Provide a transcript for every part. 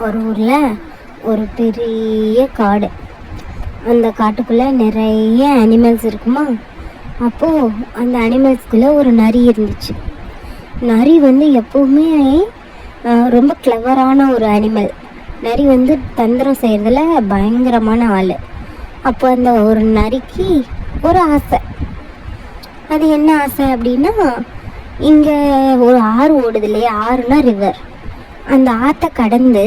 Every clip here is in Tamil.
ஒரு ஊரில் ஒரு பெரிய காடு. அந்த காட்டுக்குள்ளே நிறைய அனிமல்ஸ் இருக்குமா. அப்போது அந்த அனிமல்ஸ்குள்ளே ஒரு நரி இருந்துச்சு. நரி வந்து எப்போவுமே ரொம்ப கிளவரான ஒரு அனிமல். நரி வந்து தந்திரம் செய்கிறதுல பயங்கரமான ஆள். அப்போ அந்த ஒரு நரிக்கு ஒரு ஆசை. அது என்ன ஆசை அப்படின்னா, இங்கே ஒரு ஆறு ஓடுது இல்லையா, ஆறுனா ரிவர். அந்த ஆற்றை கடந்து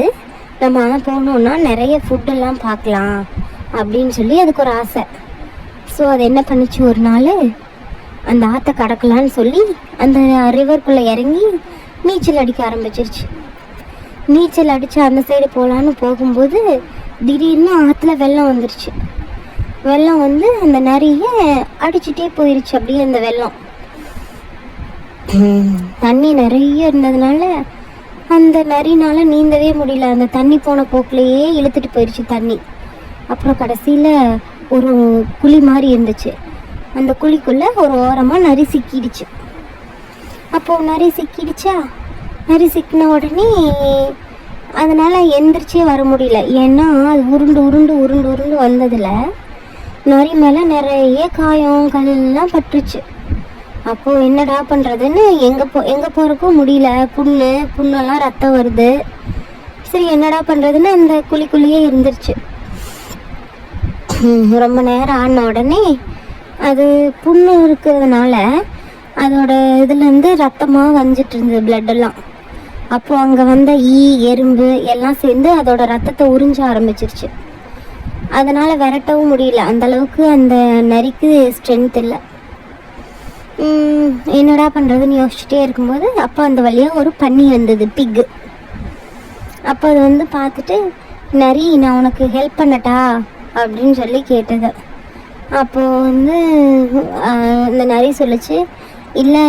நம்ம போனோன்னா நிறைய ஃபுட்டெல்லாம் பார்க்கலாம் அப்படின்னு சொல்லி அதுக்கு ஒரு ஆசை. ஸோ அது என்ன பண்ணிச்சு, ஒரு நாள் அந்த ஆற்றை கடக்கலான்னு சொல்லி அந்த ரிவர்க்குள்ளே இறங்கி நீச்சல் அடிக்க ஆரம்பிச்சிருச்சு. நீச்சல் அடித்து அந்த சைடு போகலான்னு போகும்போது திடீர்னு ஆற்றுல வெள்ளம் வந்துருச்சு. வெள்ளம் வந்து அந்த நரியை அடிச்சுட்டே போயிடுச்சு. அப்படியே அந்த வெள்ளம் தண்ணி நிறைய இருந்ததுனால அந்த நரினால் நீந்தவே முடியல. அந்த தண்ணி போன போக்கிலேயே இழுத்துட்டு போயிடுச்சு தண்ணி. அப்புறம் கடைசியில் ஒரு குழி மாதிரி இருந்துச்சு. அந்த குழிக்குள்ளே ஒரு ஓரமாக நரி சிக்கிடுச்சு. அப்போது நரி சிக்கிடுச்சா, நரி சிக்கின உடனே அதனால் எந்திரிச்சே வர முடியல. ஏன்னா அது உருண்டு உருண்டு உருண்டு உருண்டு வந்ததில் நரி மேலே நிறைய காயம் கல்லாம் பட்டுருச்சு. அப்போது என்னடா பண்ணுறதுன்னு எங்கே போகிறக்கும் முடியல. புண்ணெல்லாம் ரத்தம் வருது. சரி என்னடா பண்ணுறதுன்னு அந்த குழிக்குள்ளேயே இருந்துருச்சு. ரொம்ப நேரம் ஆன உடனே அது புண்ணு இருக்கிறதுனால அதோட இதுலேருந்து ரத்தமாக வந்துட்டு இருந்தது, பிளட்டெல்லாம். அப்போது அங்கே வந்த எறும்பு எல்லாம் சேர்ந்து அதோட ரத்தத்தை உறிஞ்ச ஆரம்பிச்சிருச்சு. அதனால் விரட்டவும் முடியல. அந்தளவுக்கு அந்த நரிக்கு ஸ்ட்ரென்த் இல்லை. என்னடா பண்ணுறதுன்னு யோசிச்சுட்டே இருக்கும்போது அப்போ அந்த வழியாக ஒரு பன்னி வந்தது, பிக்கு. அப்போ அது வந்து பார்த்துட்டு, நரி நான் உனக்கு ஹெல்ப் பண்ணட்டா அப்படின்னு சொல்லி கேட்டது. அப்போது வந்து இந்த நரி சொல்லிச்சு, இல்லை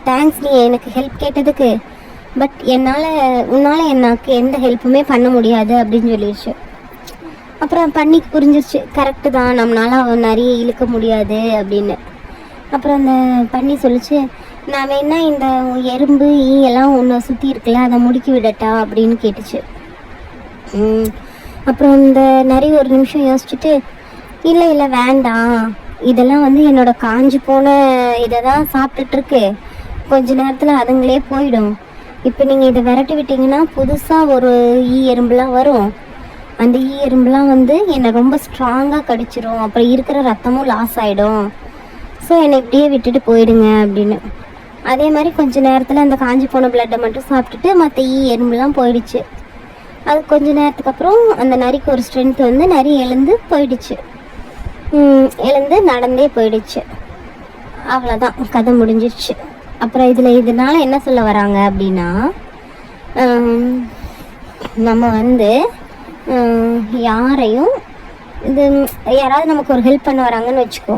தேங்க்ஸ் நீ எனக்கு ஹெல்ப் கேட்டதுக்கு, பட் உன்னால் எனக்கு எந்த ஹெல்ப்புமே பண்ண முடியாது அப்படின்னு சொல்லிடுச்சு. அப்புறம் பன்னிக்கு புரிஞ்சிருச்சு, கரெக்டு தான், நம்மளால் நிறைய இழுக்க முடியாது அப்படின்னு. அப்புறம் அந்த பன்னி சொல்லிச்சு, நான் வேணா இந்த எறும்பு எல்லாம் ஒன்றை சுற்றி இருக்குல்ல அதை முடுக்கி விடட்டா அப்படின்னு கேட்டுச்சு. அப்புறம் இந்த நரி ஒரு நிமிஷம் யோசிச்சுட்டு, இல்லை வேண்டாம், இதெல்லாம் வந்து என்னோட காஞ்சி போன இதை தான் சாப்பிட்டுட்ருக்கு, கொஞ்ச நேரத்தில் அதுங்களே போயிடும். இப்போ நீங்கள் இதை விரட்டி விட்டிங்கன்னா புதுசாக ஒரு எறும்புலாம் வரும். அந்த எறும்புலாம் வந்து என்னை ரொம்ப ஸ்ட்ராங்காக கடிச்சிடும், அப்புறம் இருக்கிற ரத்தமும் லாஸ் ஆகிடும். ஸோ என்னை இப்படியே விட்டுட்டு போயிடுங்க அப்படின்னு. அதே மாதிரி கொஞ்ச நேரத்தில் அந்த காஞ்சி போன பிளட்டை மட்டும் சாப்பிட்டுட்டு மற்ற எறும்புலாம் போயிடுச்சு. அது கொஞ்ச நேரத்துக்கு அப்புறம் அந்த நரிக்கு ஒரு ஸ்ட்ரென்த் வந்து நரி எழுந்து போயிடுச்சு. எழுந்து நடந்தே போயிடுச்சு. அவ்வளோதான், கதை முடிஞ்சிடுச்சு. அப்புறம் இதனால் என்ன சொல்ல வராங்க அப்படின்னா, நம்ம வந்து யாராவது நமக்கு ஒரு ஹெல்ப் பண்ண வராங்கன்னு வச்சுக்கோ,